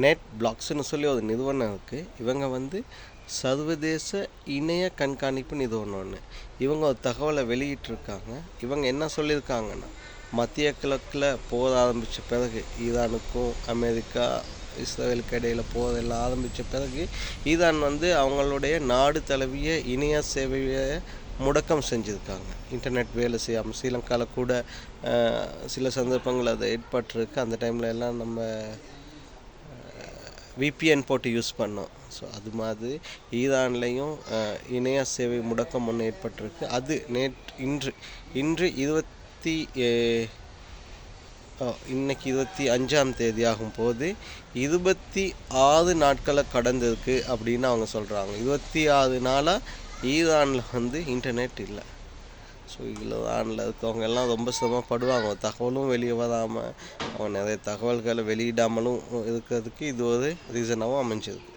Net பிளாக்ஸ்னு சொல்லி ஒரு நிறுவனம் இருக்குது. இவங்க வந்து சர்வதேச இணைய கண்காணிப்பு நிறுவனம் ஒன்று. இவங்க ஒரு தகவலை வெளியிட்டிருக்காங்க. இவங்க என்ன சொல்லியிருக்காங்கன்னா, மத்திய கிழக்கில் போர் ஆரம்பித்த பிறகு ஈரானுக்கும் அமெரிக்கா இஸ்ரேலுக்கு இடையில் போர் எல்லாம் ஆரம்பித்த பிறகு ஈரான் வந்து அவங்களுடைய நாடு தழுவிய இணைய சேவையை முடக்கம் செஞ்சுருக்காங்க. இன்டர்நெட் வேலை செய்யாமல் ஸ்ரீலங்காவில் கூட சில சந்தர்ப்பங்கள் அது ஏற்பட்டிருக்கு. அந்த டைமில் எல்லாம் நம்ம விபிஎன் போட்டு யூஸ் பண்ணோம். ஸோ அது மாதிரி ஈரான்லேயும் இணைய சேவை முடக்கம் ஒன்று ஏற்பட்டிருக்கு. அது இன்று இன்னைக்கு 25ஆம் தேதி ஆகும்போது 26 நாட்களை கடந்திருக்கு அப்படின்னு அவங்க சொல்கிறாங்க. 26 நாளாக ஈரானில் வந்து இன்டர்நெட் இல்லை. ஸோ ஈரானில் இருக்கவங்க எல்லாம் ரொம்ப சிரமப்படுவாங்க. தகவலும் வெளியே வராமல் அவங்க நிறைய தகவல்களை வெளியிடாமலும் இருக்கிறதுக்கு இது ஒரு ரீசனாகவும் அமைஞ்சிருக்கு.